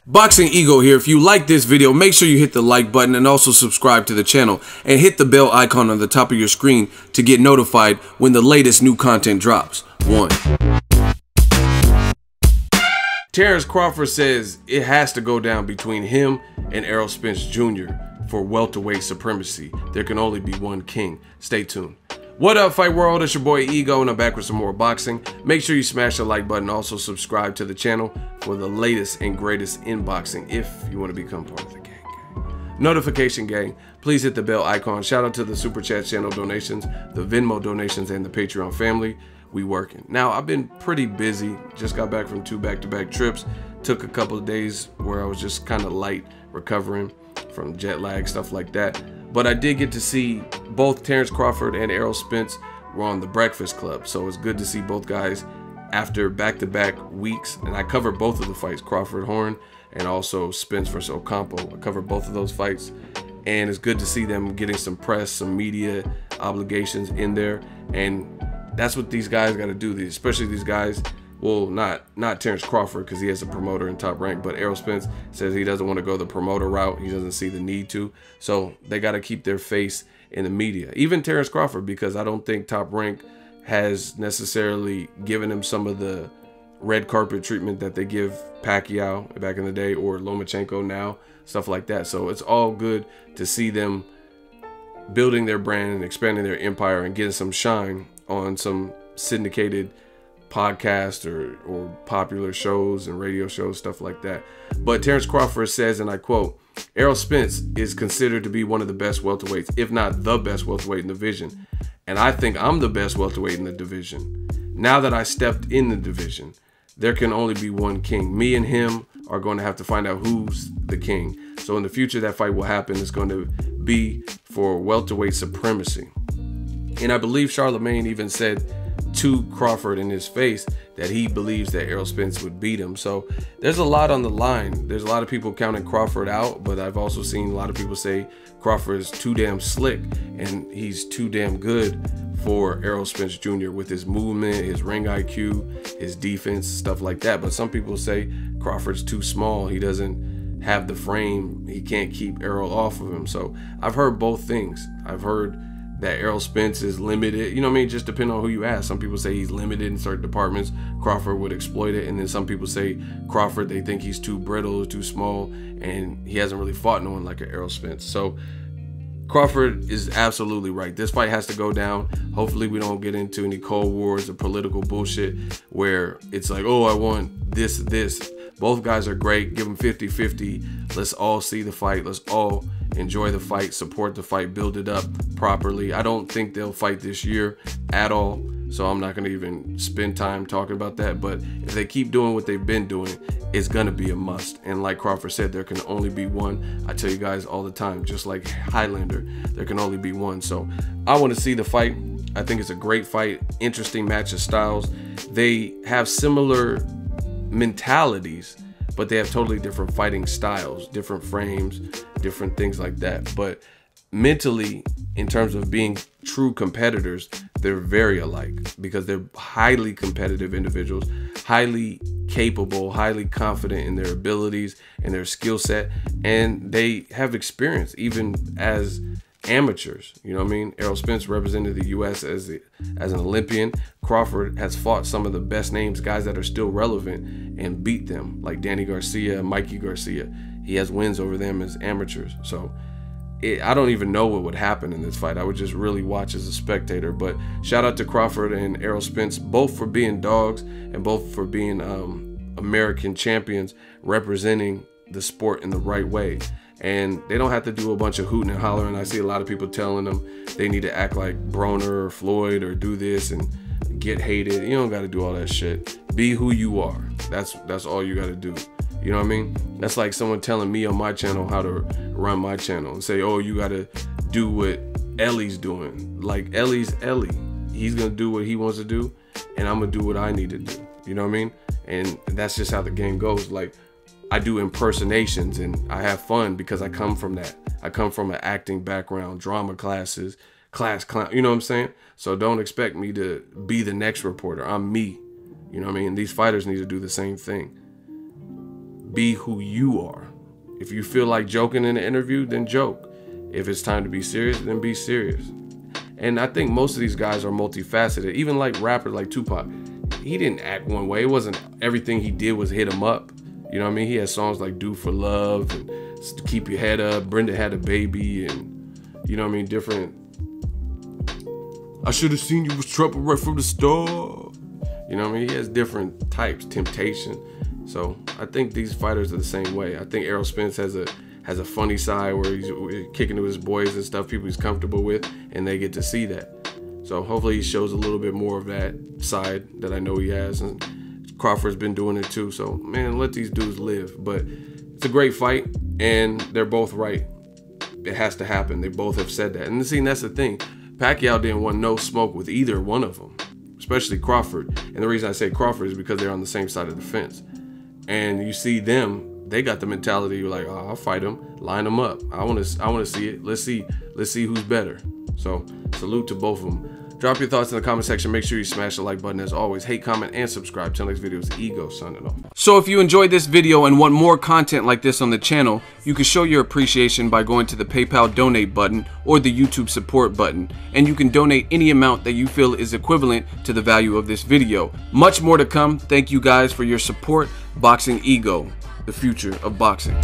Boxing Ego here. If you like this video, make sure you hit the like button and also subscribe to the channel and hit the bell icon on the top of your screen to get notified when the latest new content drops. 1. Terence Crawford says it has to go down between him and Errol Spence Jr. for welterweight supremacy. There can only be one king. Stay tuned. What up, Fight World? It's your boy Ego, and I'm back with some more boxing. Make sure you smash the like button. Also subscribe to the channel for the latest and greatest in boxing if you want to become part of the gang. Notification gang, please hit the bell icon. Shout out to the Super Chat channel donations, the Venmo donations, and the Patreon family. We working. Now, I've been pretty busy. Just got back from 2 back-to-back trips. Took a couple of days where I was just kind of light, recovering from jet lag, stuff like that. But I did get to see both Terence Crawford and Errol Spence were on the Breakfast Club. So it's good to see both guys after back-to-back weeks. And I covered both of the fights, Crawford Horn and also Spence versus Ocampo. I covered both of those fights. And it's good to see them getting some press, some media obligations in there. And that's what these guys got to do, especially these guys. Well, not Terence Crawford because he has a promoter in Top Rank, but Errol Spence says he doesn't want to go the promoter route. He doesn't see the need to. So they got to keep their face in the media. Even Terence Crawford, because I don't think Top Rank has necessarily given him some of the red carpet treatment that they give Pacquiao back in the day or Lomachenko now, stuff like that. So it's all good to see them building their brand and expanding their empire and getting some shine on some syndicated podcasts or popular shows and radio shows, stuff like that. But Terence Crawford says, and I quote, Errol Spence is considered to be one of the best welterweights, if not the best welterweight in the division. And I think I'm the best welterweight in the division. Now that I stepped in the division, there can only be one king. Me and him are going to have to find out who's the king. So in the future, that fight will happen. It's going to be for welterweight supremacy. And I believe Charlemagne even said to Crawford in his face that he believes that Errol Spence would beat him. So there's a lot on the line. There's a lot of people counting Crawford out, but I've also seen a lot of people say Crawford is too damn slick and he's too damn good for Errol Spence Jr. with his movement, his ring IQ, his defense, stuff like that. But some people say Crawford's too small. He doesn't have the frame. He can't keep Errol off of him. So I've heard both things. I've heard that Errol Spence is limited, you know what I mean, just depending on who you ask. Some people say he's limited in certain departments. Crawford would exploit it. And then some people say Crawford, they think he's too brittle, too small, and he hasn't really fought no one like an Errol Spence. So Crawford is absolutely right. This fight has to go down. Hopefully we don't get into any Cold Wars or political bullshit where it's like, oh, I want this. Both guys are great. Give them 50-50. Let's all see the fight. Let's all enjoy the fight, support the fight, build it up properly. I don't think they'll fight this year at all, so I'm not going to even spend time talking about that. But if they keep doing what they've been doing, it's going to be a must. And like Crawford said, there can only be one. I tell you guys all the time, just like Highlander, there can only be one. So I want to see the fight. I think it's a great fight, interesting match of styles. They have similar mentalities, but they have totally different fighting styles, different frames, different things like that. But mentally, in terms of being true competitors, they're very alike because they're highly competitive individuals, highly capable, highly confident in their abilities and their skill set, and they have experience even as amateurs. You know what I mean? Errol Spence represented the U.S. as an Olympian. Crawford has fought some of the best names, guys that are still relevant, and beat them, like Danny Garcia, Mikey Garcia. He has wins over them as amateurs. So I don't even know what would happen in this fight. I would just really watch as a spectator. But shout out to Crawford and Errol Spence, both for being dogs and both for being American champions, representing the sport in the right way. And they don't have to do a bunch of hooting and hollering. I see a lot of people telling them they need to act like Broner or Floyd or do this and get hated. You don't got to do all that shit. Be who you are. That's all you got to do. You know what I mean? That's like someone telling me on my channel how to run my channel and say, oh, you got to do what Ellie's doing. Like, Ellie's Ellie. He's going to do what he wants to do, and I'm going to do what I need to do. You know what I mean? And that's just how the game goes. Like, I do impersonations and I have fun because I come from that. I come from an acting background, drama classes, class clown, you know what I'm saying? So don't expect me to be the next reporter. I'm me. You know what I mean? These fighters need to do the same thing. be who you are. If you feel like joking in an interview, then joke. If it's time to be serious, then be serious. And I think most of these guys are multifaceted. Even like rappers like Tupac, he didn't act one way. It wasn't everything he did was hit him up. You know what I mean? He had songs like Do For Love and Keep Your Head Up. Brenda Had a Baby, and you know what I mean? Different. I should have seen you was trouble right from the start. You know what I mean? He has different types. Temptation. So I think these fighters are the same way. I think Errol Spence has a funny side where he's kicking to his boys and stuff, people he's comfortable with, and they get to see that. So hopefully he shows a little bit more of that side that I know he has. And Crawford's been doing it too. So man, let these dudes live. But it's a great fight, and they're both right. It has to happen. They both have said that. And see, that's the thing. Pacquiao didn't want no smoke with either one of them, especially Crawford. And the reason I say Crawford is because they're on the same side of the fence. And you see them, they got the mentality, you're like, oh, I'll fight him, line them up. I want to see it. Let's see who's better. So salute to both of them. Drop your thoughts in the comment section. Make sure you smash the like button as always. Hate, comment, and subscribe. Till next video, it's Ego signing off. So if you enjoyed this video and want more content like this on the channel, you can show your appreciation by going to the PayPal donate button or the YouTube support button. And you can donate any amount that you feel is equivalent to the value of this video. Much more to come. Thank you guys for your support. Boxing Ego, the future of boxing.